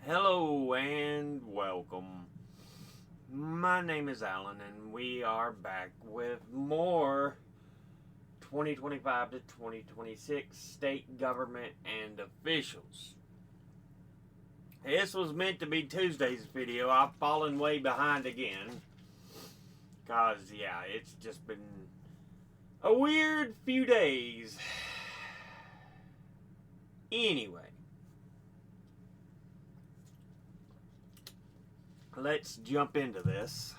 Hello and welcome. My name is Alan, and we are back with more 2025 to 2026 state government and officials. This was meant to be Tuesday's video. I've fallen way behind again. Because, yeah, it's just been a weird few days. Anyway. Let's jump into this.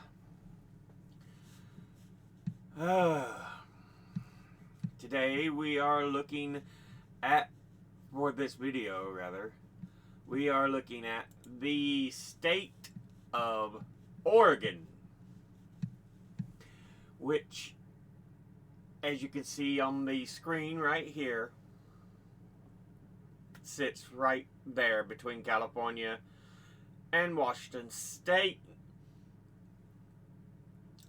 Today we are looking at, for this video rather, we are looking at the state of Oregon, which, as you can see on the screen right here, sits right there between California and Washington State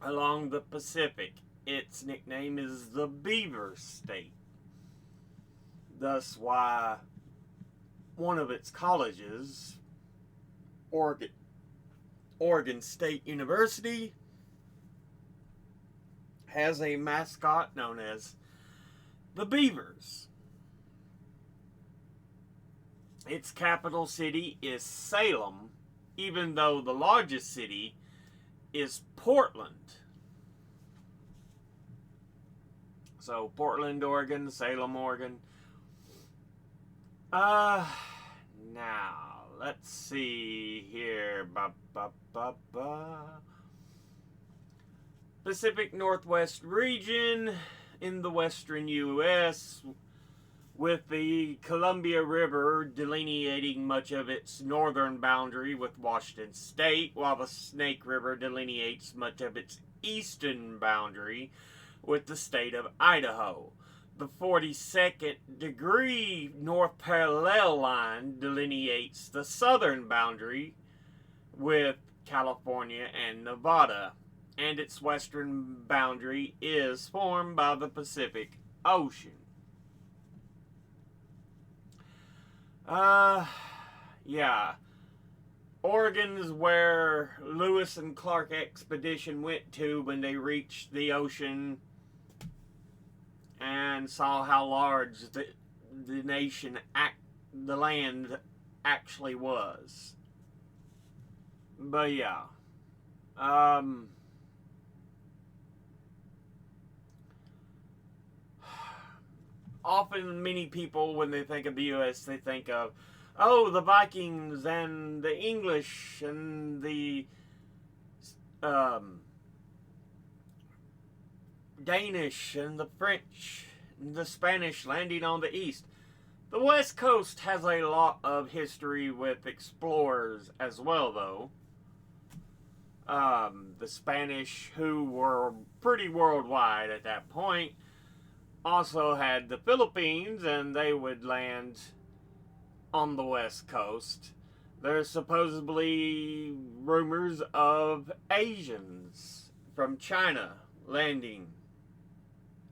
along the Pacific. Its nickname is the Beaver State. Thus why one of its colleges, Oregon State University, has a mascot known as the Beavers. Its capital city is Salem, even though the largest city is Portland. So Portland, Oregon, Salem, Oregon. Now let's see here. Pacific Northwest region in the western U.S., with the Columbia River delineating much of its northern boundary with Washington State, while the Snake River delineates much of its eastern boundary with the state of Idaho. The 42nd degree north parallel line delineates the southern boundary with California and Nevada, and its western boundary is formed by the Pacific Ocean. Yeah. Oregon is where Lewis and Clark expedition went to when they reached the ocean and saw how large the land actually was. But yeah. Often many people, when they think of the U.S., they think of, oh, the Vikings and the English and the Danish and the French and the Spanish landing on the east. The West Coast has a lot of history with explorers as well, though. The Spanish, who were pretty worldwide at that point, also had the Philippines, and they would land on the West Coast. There's supposedly rumors of Asians from China landing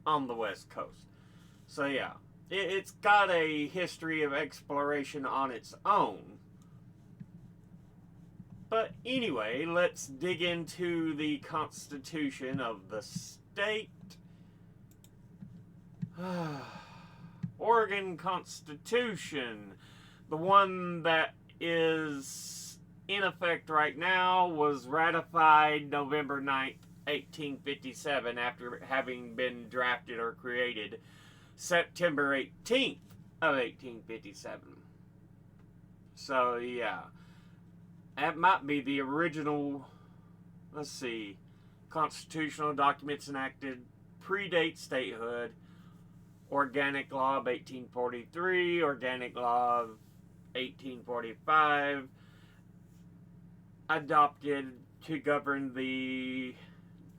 on the West Coast. So yeah, it's got a history of exploration on its own. But anyway, let's dig into the Constitution of the state. Oregon Constitution, the one that is in effect right now, was ratified November 9th, 1857, after having been drafted or created September 18th of 1857. So yeah, that might be the original. Let's see, constitutional documents enacted predate statehood. Organic Law of 1843, Organic Law of 1845, adopted to govern the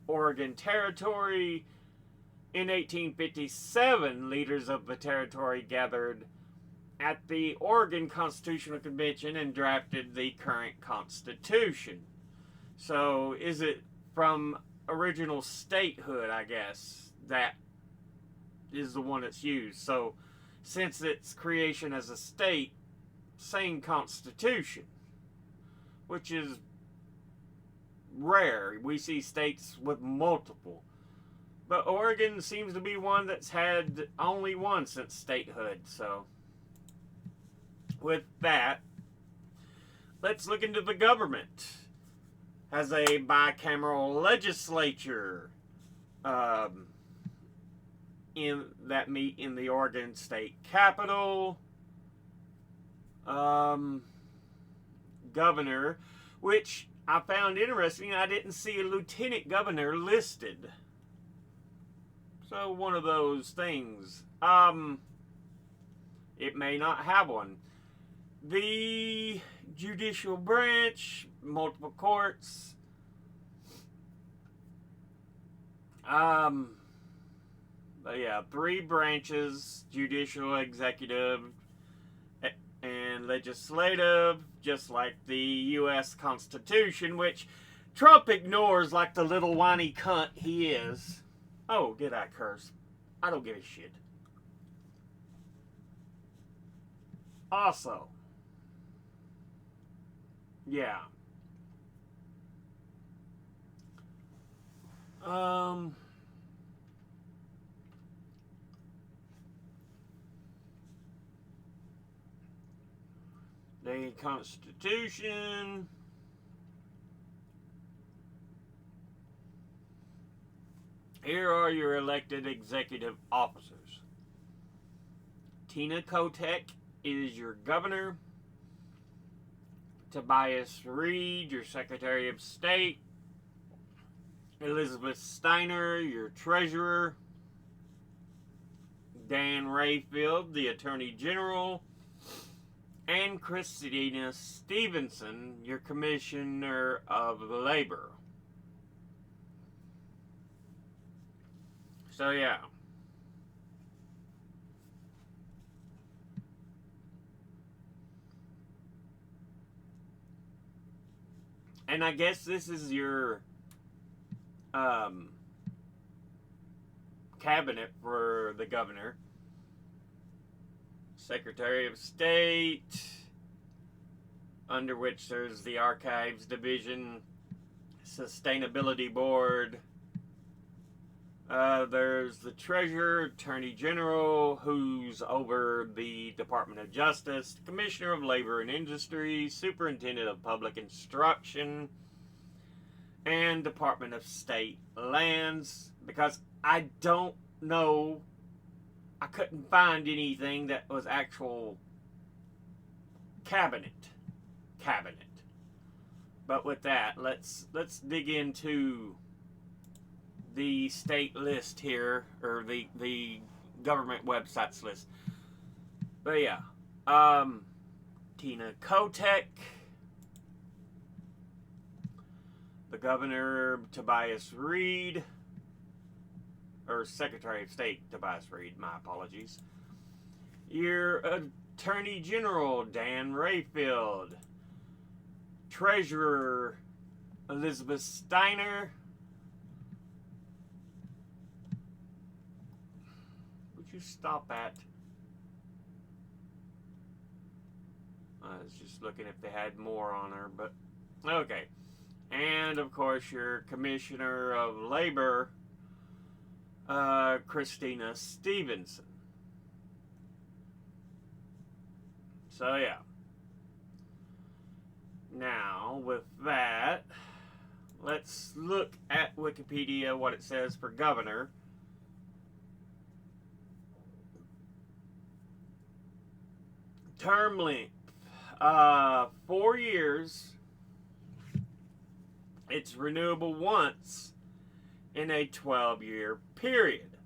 Oregon Territory. In 1857, leaders of the territory gathered at the Oregon Constitutional Convention and drafted the current Constitution. So, is it from original statehood, I guess, that is the one that's used. So, since its creation as a state, same constitution. which is rare. We see states with multiple. But Oregon seems to be one that's had only one since statehood. So, with that, let's look into the government. Has a bicameral legislature that meet in the Oregon State Capitol. Governor, which I found interesting. I didn't see a lieutenant governor listed. So one of those things. It may not have one. The judicial branch, multiple courts. But yeah, 3 branches: judicial, executive, and legislative, just like the U.S. Constitution, which Trump ignores like the little whiny cunt he is. Oh, did I curse? I don't give a shit. Also, yeah. The Constitution. Here are your elected executive officers. Tina Kotek is your governor. Tobias Reed, your Secretary of State. Elizabeth Steiner, your treasurer. Dan Rayfield, the Attorney General. And Christina Stevenson, your Commissioner of Labor. So, yeah. And I guess this is your cabinet for the governor. Secretary of State, under which there's the Archives Division, Sustainability Board. There's the Treasurer, Attorney General, who's over the Department of Justice, Commissioner of Labor and Industry, Superintendent of Public Instruction, and Department of State Lands. Because I don't know, I couldn't find anything that was actual cabinet. But with that, let's dig into the state list here, or the government websites list. But yeah, Tina Kotek, the governor Tobias Reed, or Secretary of State Tobias Reed, my apologies. Your Attorney General Dan Rayfield, Treasurer Elizabeth Steiner. Would you stop at? I was just looking if they had more on her, but okay. And of course, your Commissioner of Labor, Christina Stevenson. So yeah. Now, with that, let's look at Wikipedia, what it says for governor. Term length, 4 years. It's renewable once in a 12-year period.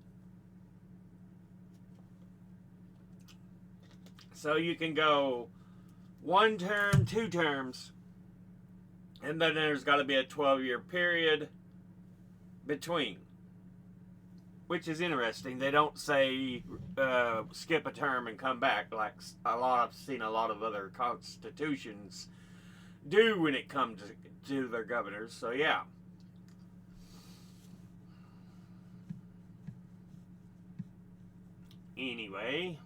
So you can go 1 term, 2 terms, and then there's got to be a 12-year period between. Which is interesting. They don't say skip a term and come back like I've seen a lot of other constitutions do when it comes to their governors. So yeah. Anyway,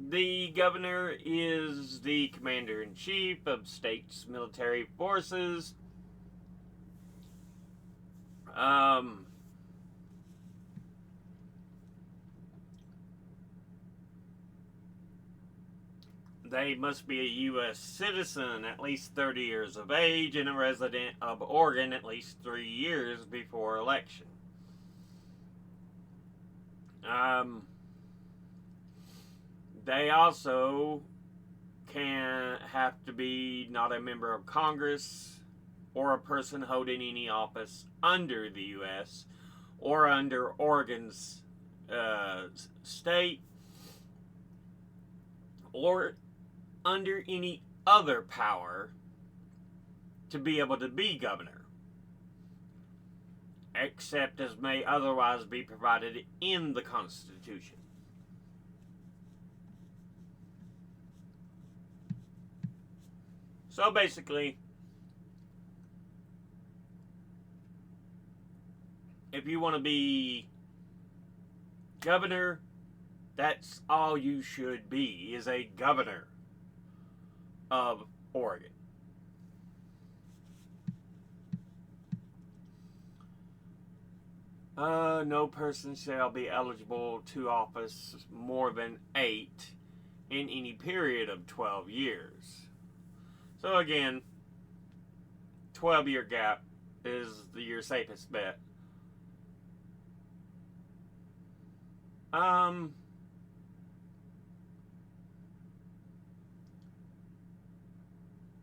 The governor is the commander-in-chief of state's military forces. They must be a U.S. citizen, at least 30 years of age, and a resident of Oregon at least 3 years before election. They also can have to be not a member of Congress or a person holding any office under the U.S. or under Oregon's state or under any other power to be able to be governor, except as may otherwise be provided in the Constitution. So basically, if you want to be governor, that's all you should be, is a governor of Oregon. No person shall be eligible to office more than 8 in any period of 12 years. So again, 12-year gap is your safest bet.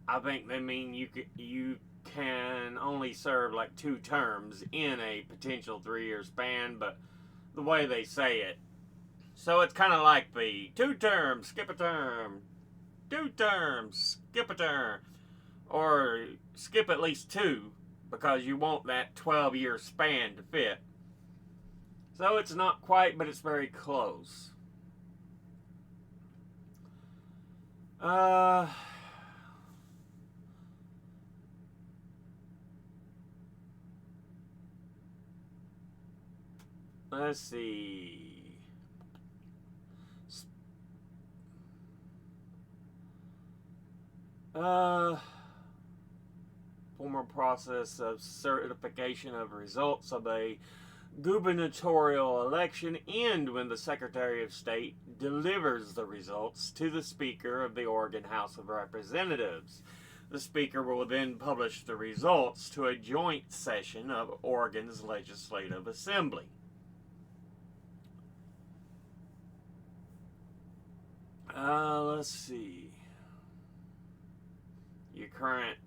I think they mean you can only serve like 2 terms in a potential 3-year span, but the way they say it. So it's kind of like the 2 terms, skip a term, 2 terms, skip a term, or skip at least 2 because you want that 12-year span to fit. So it's not quite, but it's very close. Let's see. Formal process of certification of results of a gubernatorial election end when the Secretary of State delivers the results to the Speaker of the Oregon House of Representatives. The Speaker will then publish the results to a joint session of Oregon's Legislative Assembly. Let's see. Your current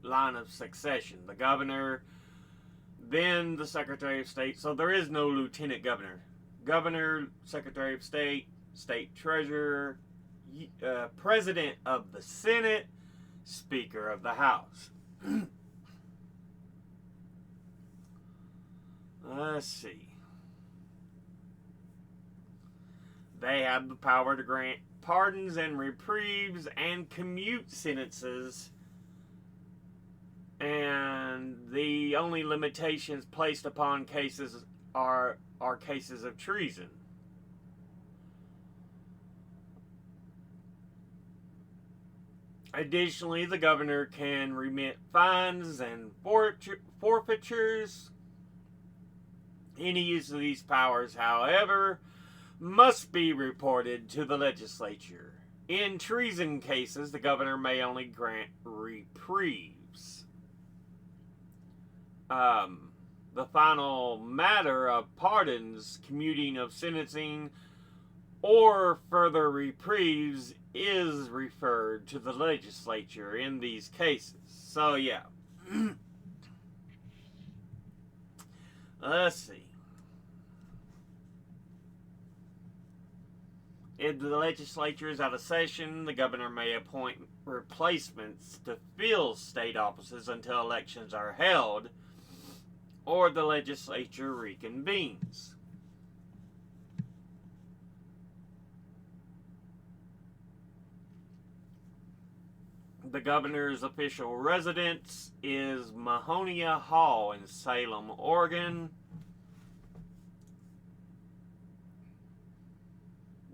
line of succession. The governor, then the Secretary of State. So there is no lieutenant governor. Governor, Secretary of State, State Treasurer, President of the Senate, Speaker of the House. Let's see. They have the power to grant pardons and reprieves and commute sentences, and the only limitations placed upon cases are cases of treason. Additionally, the governor can remit fines and forfeitures. Any use of these powers, however, must be reported to the legislature. In treason cases, the governor may only grant reprieves. The final matter of pardons, commuting of sentencing, or further reprieves is referred to the legislature in these cases. So, yeah. Let's see. If the legislature is out of session, the governor may appoint replacements to fill state offices until elections are held, or the legislature reconvenes. The governor's official residence is Mahonia Hall in Salem, Oregon.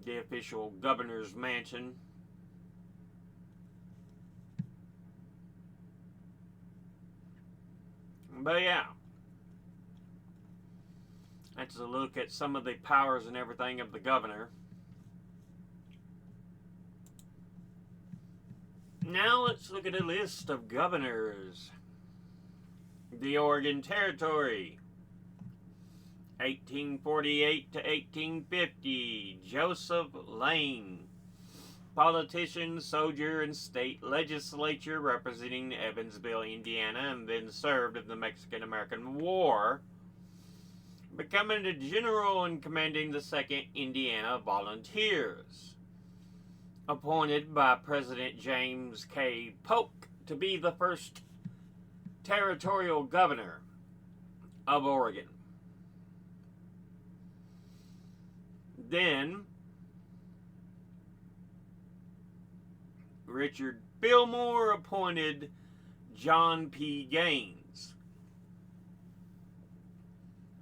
the official governor's mansion. But yeah, that's a look at some of the powers and everything of the governor. Now let's look at a list of governors. The Oregon Territory, 1848 to 1850, Joseph Lane. Politician, soldier, and state legislature representing Evansville, Indiana, and then served in the Mexican-American War, becoming a general and commanding the 2nd Indiana Volunteers. Appointed by President James K. Polk to be the first territorial governor of Oregon. Then Richard Fillmore appointed John P. Gaines,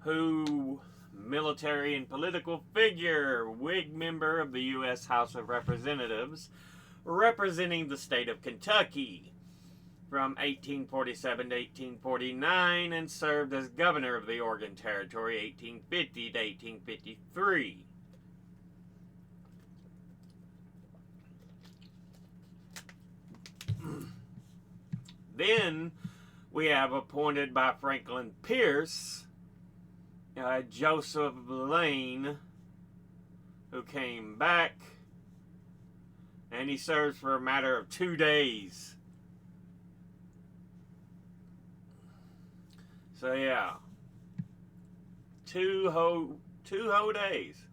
who, military and political figure, Whig member of the U.S. House of Representatives, representing the state of Kentucky from 1847 to 1849, and served as governor of the Oregon Territory 1850 to 1853. Then we have appointed by Franklin Pierce, Joseph Lane, who came back, and he serves for a matter of 2 days. So yeah, two whole days.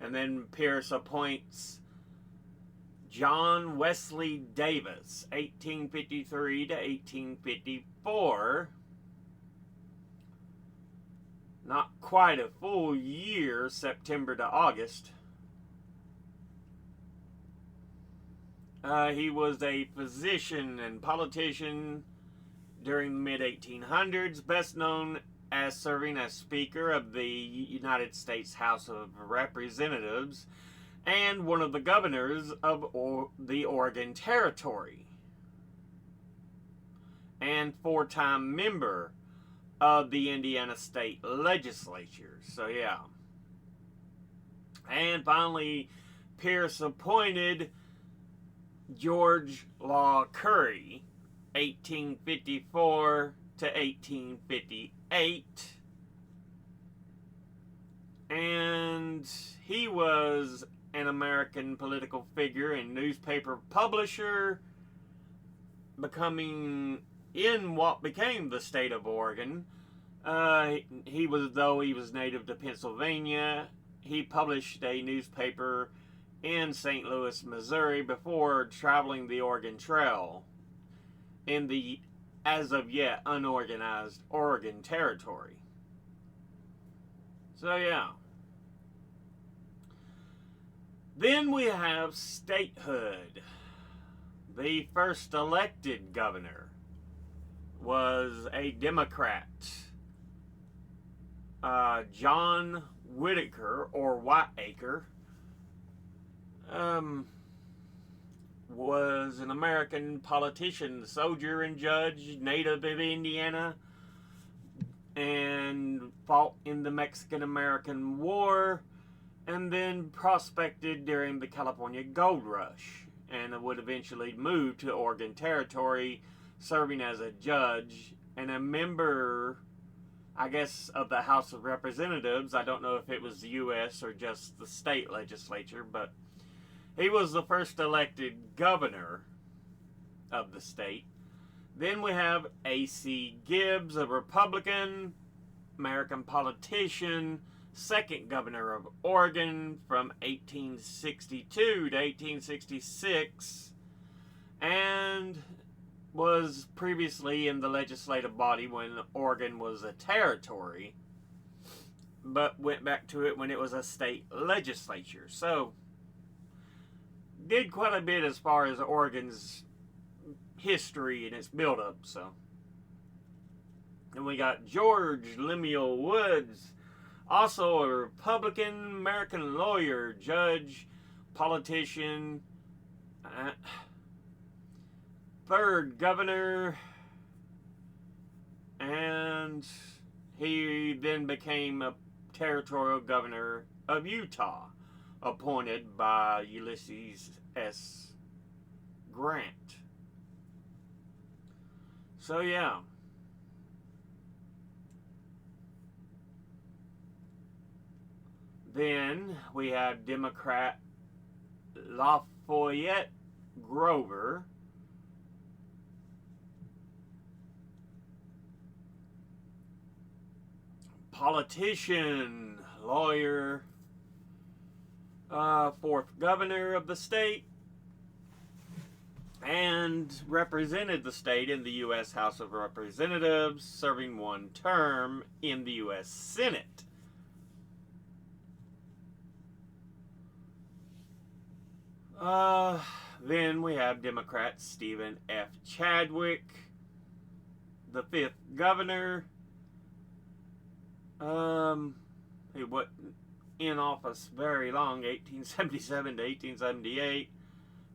And then Pierce appoints John Wesley Davis, 1853 to 1854. Not quite a full year, September to August. He was a physician and politician during the mid-1800s, best known as serving as Speaker of the United States House of Representatives and one of the governors of the Oregon Territory, and 4-time member of the Indiana State Legislature. So yeah. And finally, Pierce appointed George Law Curry, 1854 to 1858. And he was an American political figure and newspaper publisher, becoming in what became the state of Oregon. He was native to Pennsylvania. He published a newspaper in St. Louis, Missouri, before traveling the Oregon Trail in the as of yet unorganized Oregon Territory. So yeah. Then we have statehood. The first elected governor was a Democrat, John Whitaker, or Whiteacre, was an American politician, soldier, and judge, native of Indiana, and fought in the Mexican-American War, and then prospected during the California Gold Rush, and would eventually move to Oregon Territory, serving as a judge and a member, I guess, of the House of Representatives. I don't know if it was the U.S. or just the state legislature, but he was the first elected governor of the state. Then we have A.C. Gibbs, a Republican, American politician, second governor of Oregon from 1862 to 1866, and was previously in the legislative body when Oregon was a territory, but went back to it when it was a state legislature. So, did quite a bit as far as Oregon's history and its build-up. So, and we got George Lemuel Woods, Also a Republican American lawyer, judge, politician, uh, third governor, and he then became a territorial governor of Utah, appointed by Ulysses S. Grant. So, yeah. Then we have Democrat Lafayette Grover, politician, lawyer, fourth governor of the state, and represented the state in the U.S. House of Representatives, serving one term in the U.S. Senate. Then we have Democrat Stephen F. Chadwick, the fifth governor. He wasn't in office very long, 1877 to 1878.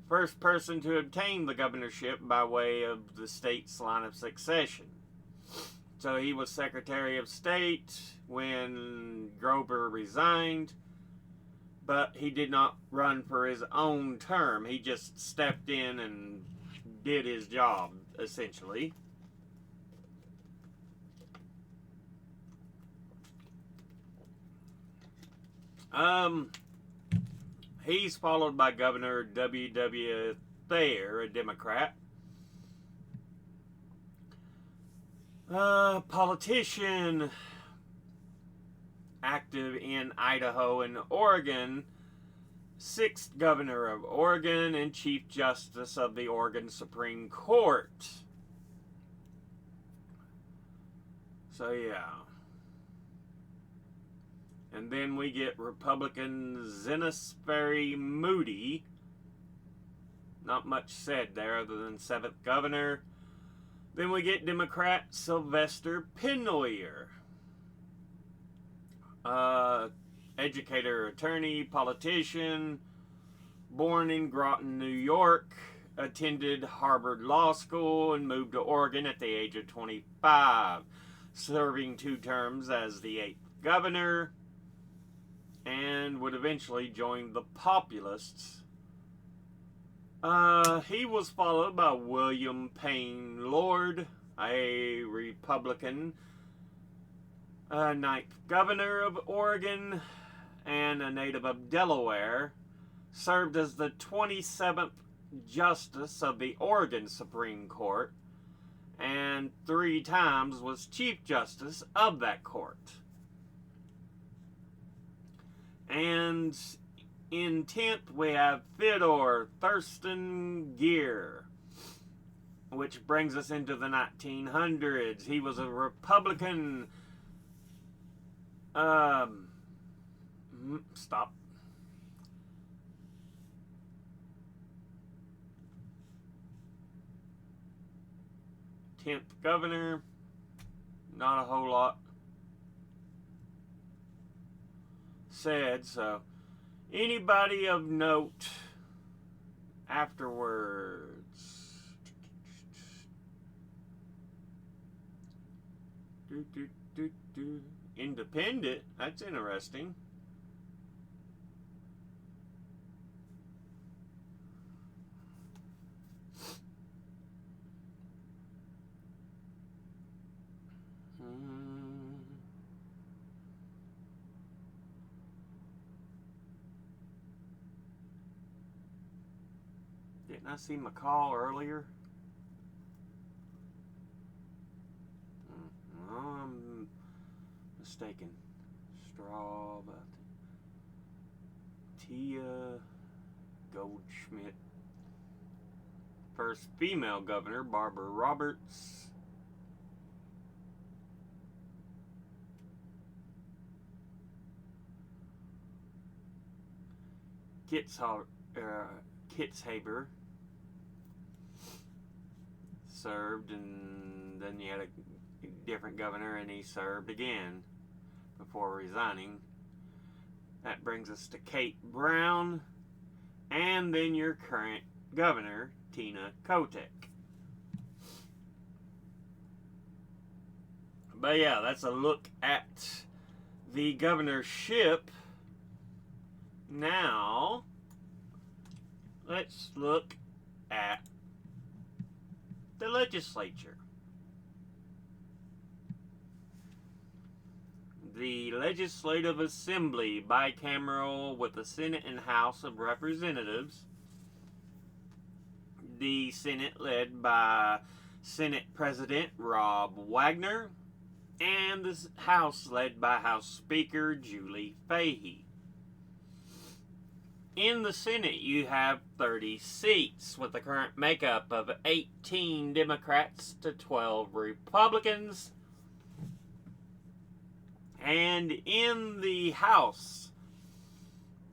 First person to obtain the governorship by way of the state's line of succession. So he was Secretary of State when Grover resigned, but he did not run for his own term. He just stepped in and did his job, essentially. He's followed by Governor W.W. Thayer, a Democrat. Politician, active in Idaho and Oregon, sixth governor of Oregon and Chief Justice of the Oregon Supreme Court. So, yeah. And then we get Republican Zenas Ferry Moody. Not much said there other than seventh governor. Then we get Democrat Sylvester Pennoyer. Educator, attorney, politician, born in Groton, New York, attended Harvard Law School and moved to Oregon at the age of 25, serving 2 terms as the 8th governor, and would eventually join the Populists. He was followed by William Payne Lord, a Republican, 9th governor of Oregon, and a native of Delaware, served as the 27th Justice of the Oregon Supreme Court, and 3 times was Chief Justice of that court. And in 10th, we have Theodore Thurston Geer, which brings us into the 1900s. He was a Republican. Stop. Tenth governor. Not a whole lot said, so anybody of note afterwards? Independent, that's interesting. Didn't I see McCall earlier? No, I'm mistaken. Straub, Tia Goldschmidt. First female governor, Barbara Roberts. Kitzhaber served, and then you had a different governor, and he served again. before resigning. That brings us to Kate Brown, and then your current governor, Tina Kotek. But yeah, that's a look at the governorship. Now, let's look at the legislature. The Legislative Assembly, bicameral with the Senate and House of Representatives. The Senate led by Senate President Rob Wagner, and the House led by House Speaker Julie Fahey. In the Senate, you have 30 seats, with the current makeup of 18 Democrats to 12 Republicans. And in the House,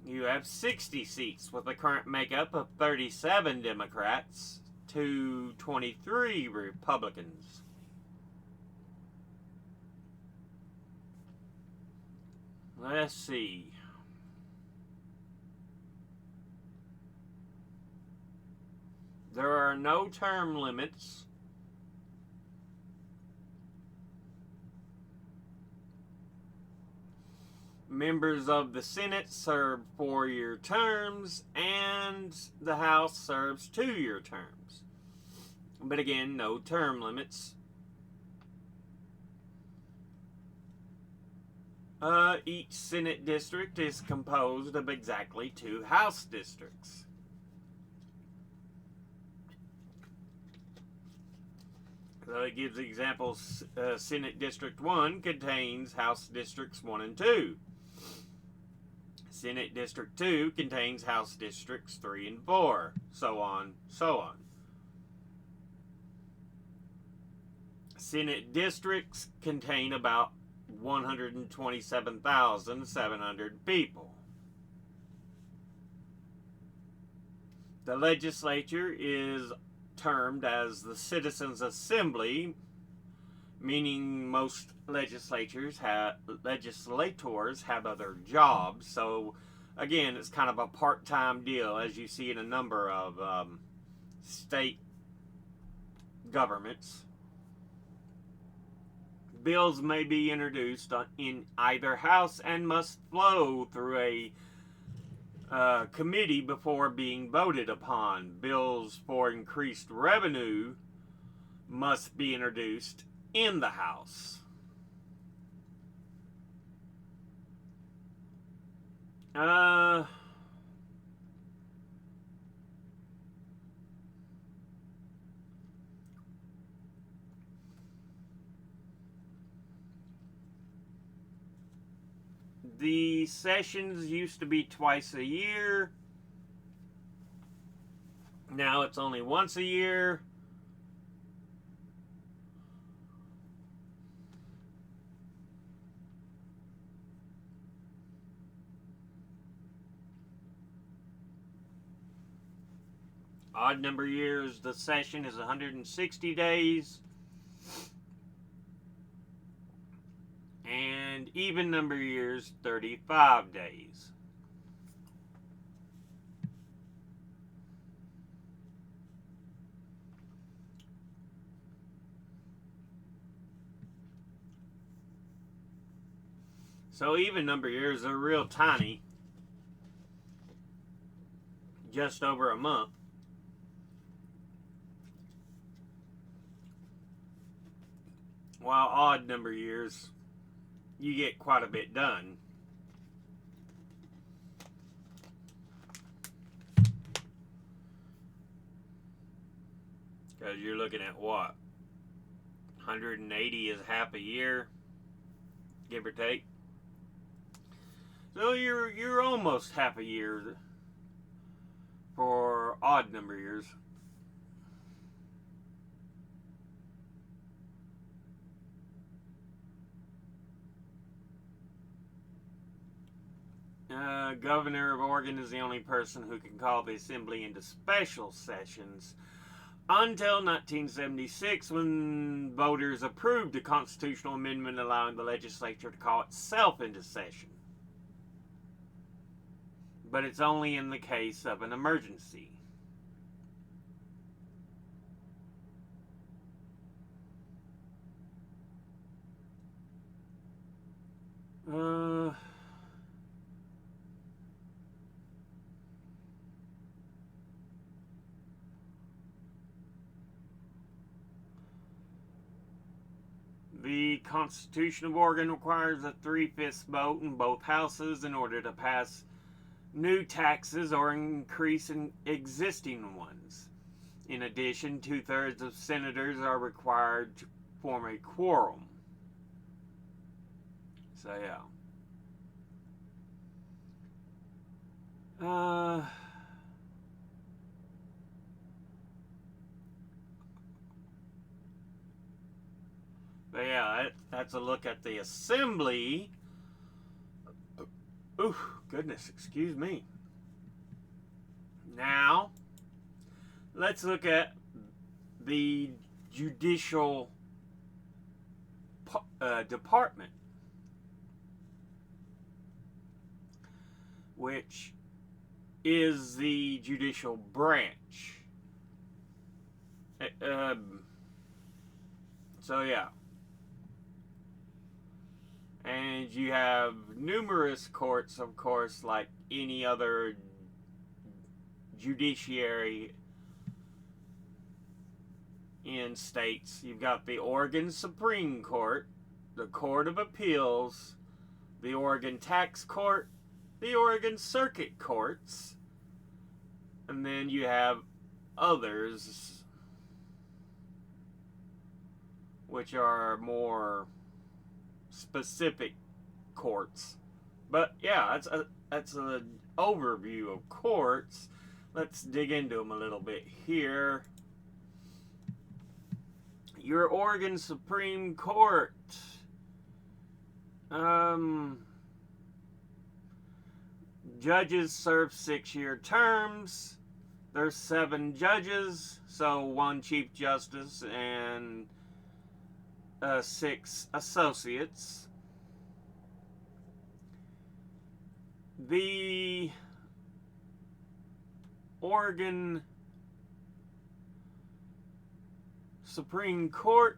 you have 60 seats, with the current makeup of 37 Democrats to 23 Republicans. Let's see. There are no term limits. Members of the Senate serve 4-year terms, and the House serves 2-year terms. But again, no term limits. Each Senate district is composed of exactly 2 House districts. So it gives examples. Senate District 1 contains House Districts 1 and 2. Senate District 2 contains House Districts 3 and 4. So on, so on. Senate districts contain about 127,700 people. The legislature is termed as the Citizens' Assembly, meaning most legislators have other jobs. So again, it's kind of a part-time deal, as you see in a number of state governments. Bills may be introduced in either house and must flow through a committee before being voted upon. Bills for increased revenue must be introduced in the House. The sessions used to be twice a year. Now it's only once a year. Odd number years, the session is 160 days. And even number years, 35 days. So even number years are real tiny. Just over a month. While odd number years, you get quite a bit done. Because you're looking at what? 180 is half a year, give or take. So you're almost half a year for odd number years. Governor of Oregon is the only person who can call the assembly into special sessions until 1976, when voters approved a constitutional amendment allowing the legislature to call itself into session. But it's only in the case of an emergency. The Constitution of Oregon requires a 3/5 vote in both houses in order to pass new taxes or increase in existing ones. In addition, 2/3 of senators are required to form a quorum. So, yeah. But yeah, that's a look at the assembly. Ooh, goodness, excuse me. Now, let's look at the judicial department, which is the judicial branch. So yeah. And you have numerous courts, of course, like any other judiciary in states. You've got the Oregon Supreme Court, the Court of Appeals, the Oregon Tax Court, the Oregon Circuit Courts, and then you have others which are more specific courts. But yeah, that's an overview of courts. Let's dig into them a little bit here. Your Oregon Supreme Court. Judges serve 6-year terms. There's 7 judges, so 1 Chief Justice and 6 associates. The Oregon Supreme Court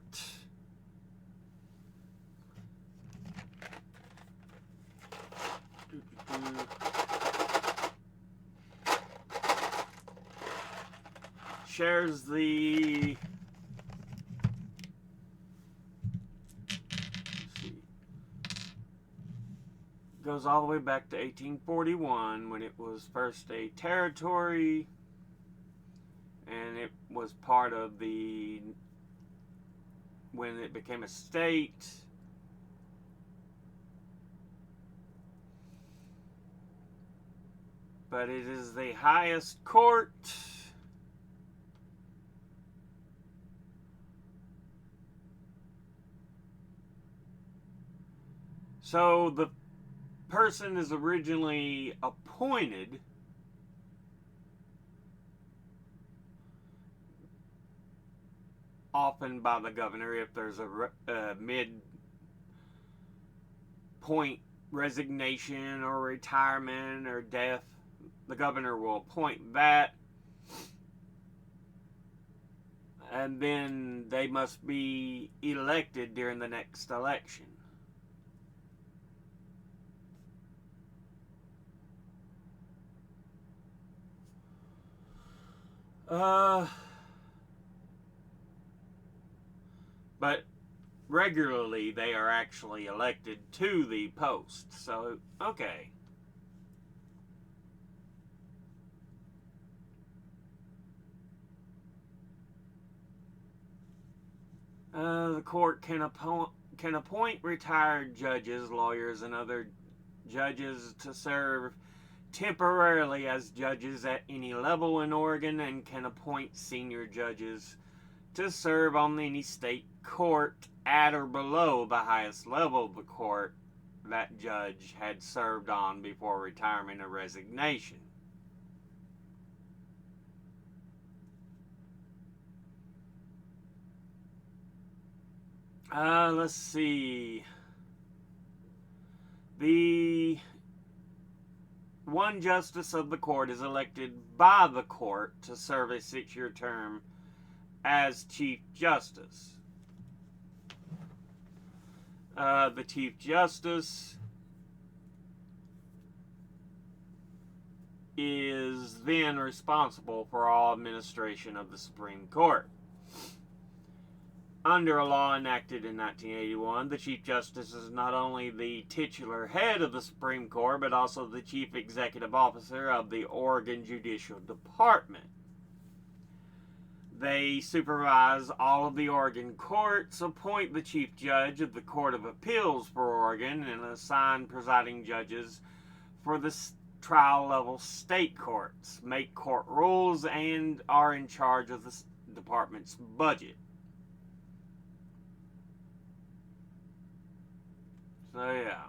shares the goes all the way back to 1841 when it was first a territory and it was part of the when it became a state. But it is the highest court. So the person is originally appointed often by the governor. If there's a mid-point resignation or retirement or death, the governor will appoint that, and then they must be elected during the next election. But regularly they are actually elected to the post. So, okay. The court can appoint retired judges, lawyers, and other judges to serve temporarily as judges at any level in Oregon, and can appoint senior judges to serve on any state court at or below the highest level of the court that judge had served on before retirement or resignation. Let's see. The one justice of the court is elected by the court to serve a 6-year term as Chief Justice. The Chief Justice is then responsible for all administration of the Supreme Court. Under a law enacted in 1981, the Chief Justice is not only the titular head of the Supreme Court, but also the Chief Executive Officer of the Oregon Judicial Department. They supervise all of the Oregon courts, appoint the Chief Judge of the Court of Appeals for Oregon, and assign presiding judges for the trial-level state courts, make court rules, and are in charge of the department's budget. So, yeah.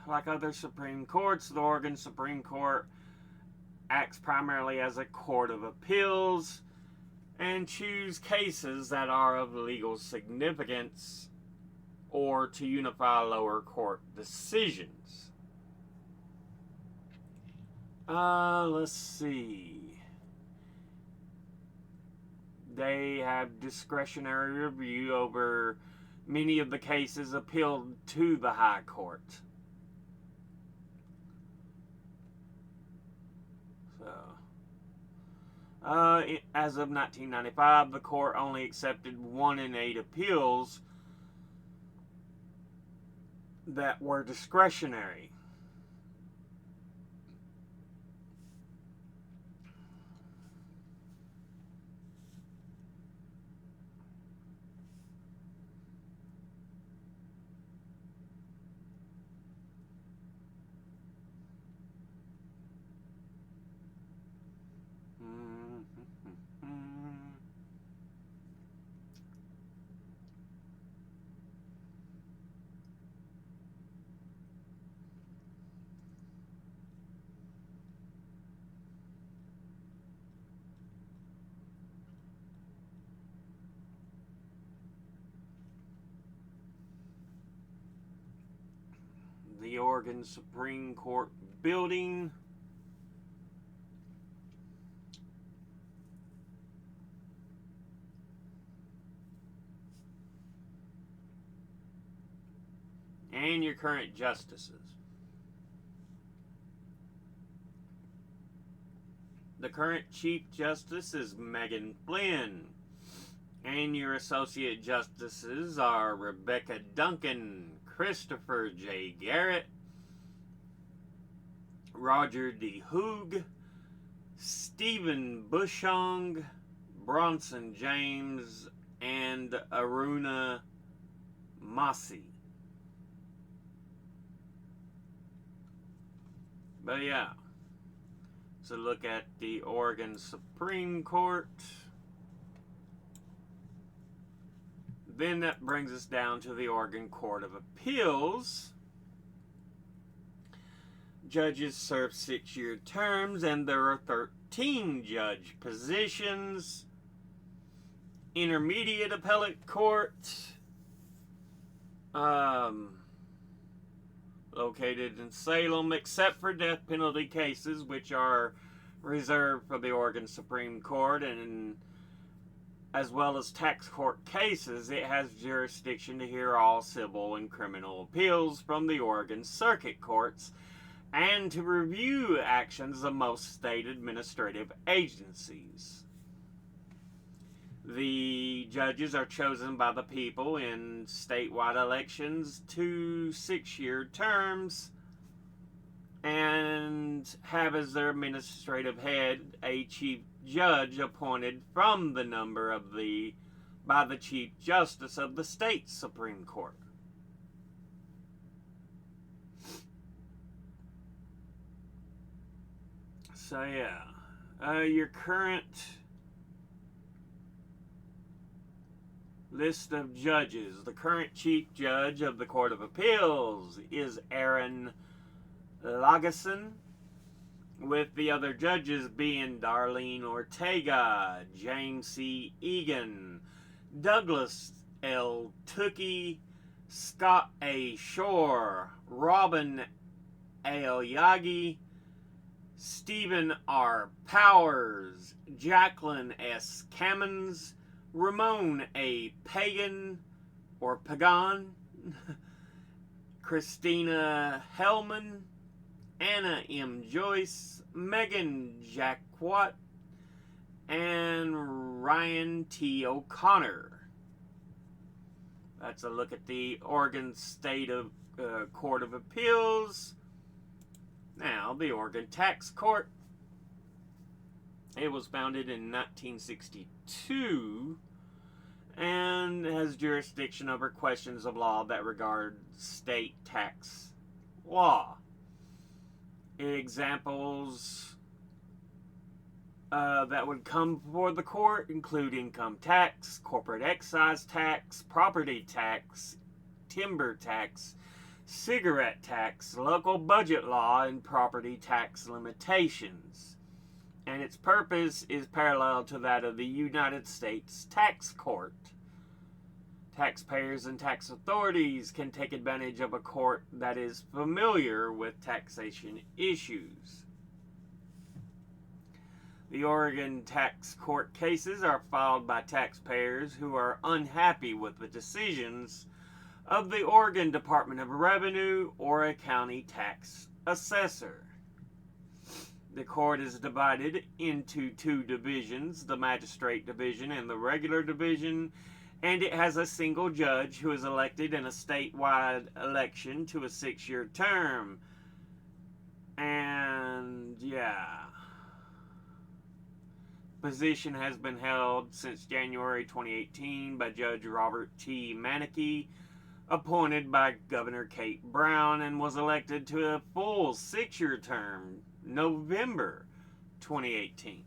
Like other Supreme Courts, the Oregon Supreme Court acts primarily as a court of appeals and choose cases that are of legal significance or to unify lower court decisions. Let's see. They have discretionary review over many of the cases appealed to the High Court. As of 1995, the court only accepted 1 in 8 appeals that were discretionary. The Oregon Supreme Court building. And your current justices. The current Chief Justice is Megan Flynn. And your associate justices are Rebecca Duncan, Christopher J. Garrett, Roger D. Hoog, Stephen Bushong, Bronson James, and Aruna Massey. But yeah, so look at the Oregon Supreme Court. Then that brings us down to the Oregon Court of Appeals. Judges serve 6-year terms, and there are 13 judge positions. Intermediate Appellate Court, located in Salem, except for death penalty cases, which are reserved for the Oregon Supreme Court, and as well as tax court cases, it has jurisdiction to hear all civil and criminal appeals from the Oregon Circuit Courts and to review actions of most state administrative agencies. The judges are chosen by the people in statewide elections to 6-year terms and have as their administrative head a chief judge appointed from the number by the Chief Justice of the state Supreme Court. So yeah, your current list of judges. The current Chief Judge of the Court of Appeals is Aaron Lageson. with the other judges being Darlene Ortega, James C. Egan, Douglas L. Tukey, Scott A. Shore, Robin L. Yagi, Stephen R. Powers, Jacqueline S. Cammons, Ramon A. Pagan, or Pagan, Christina Hellman, Anna M. Joyce, Megan Jacquot, and Ryan T. O'Connor. That's a look at the Oregon State Court of Appeals. Now, the Oregon Tax Court. It was founded in 1962 and has jurisdiction over questions of law that regard state tax law. Examples that would come before the court include income tax, corporate excise tax, property tax, timber tax, cigarette tax, local budget law, and property tax limitations. And its purpose is parallel to that of the United States Tax Court. Taxpayers and tax authorities can take advantage of a court that is familiar with taxation issues. The Oregon Tax Court cases are filed by taxpayers who are unhappy with the decisions of the Oregon Department of Revenue or a county tax assessor. The court is divided into two divisions, the Magistrate Division and the Regular Division, and it has a single judge who is elected in a statewide election to a 6-year term. And yeah, position has been held since January 2018 by Judge Robert T. Manakee, appointed by Governor Kate Brown, and was elected to a full 6-year term November 2018.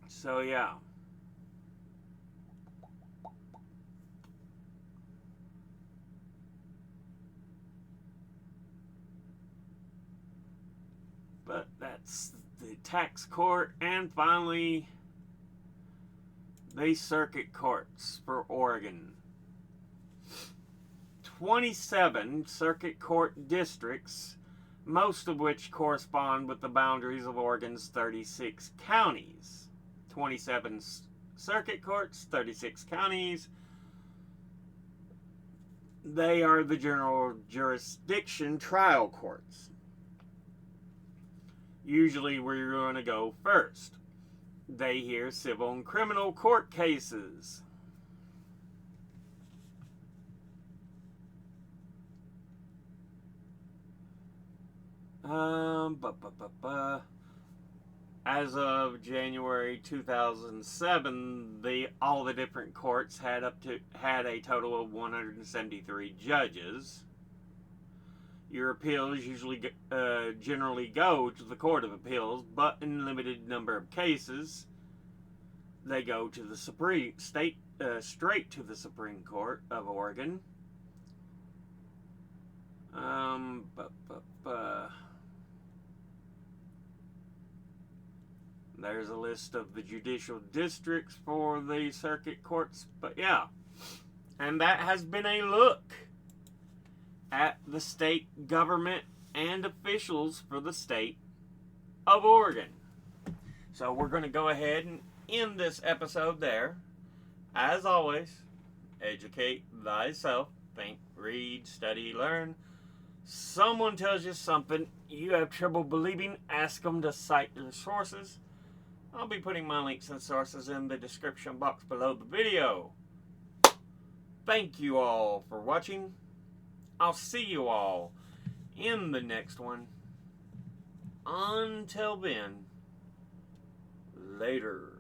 So yeah. But that's the tax court, and finally the circuit courts for Oregon. 27 circuit court districts, most of which correspond with the boundaries of Oregon's 36 counties. 27 circuit courts, 36 counties. They are the general jurisdiction trial courts. Usually we're going to go first. They hear civil and criminal court cases. As of January 2007, all the different courts had a total of 173 judges. Your appeals generally go to the Court of Appeals, but in limited number of cases, they go to the straight to the Supreme Court of Oregon. There's a list of the judicial districts for the circuit courts, but yeah. And that has been a look at the state government and officials for the state of Oregon. So we're going to go ahead and end this episode there. As always, educate thyself. Think, read, study, learn. Someone tells you something you have trouble believing, ask them to cite their sources. I'll be putting my links and sources in the description box below the video. Thank you all for watching. I'll see you all in the next one. Until then, later.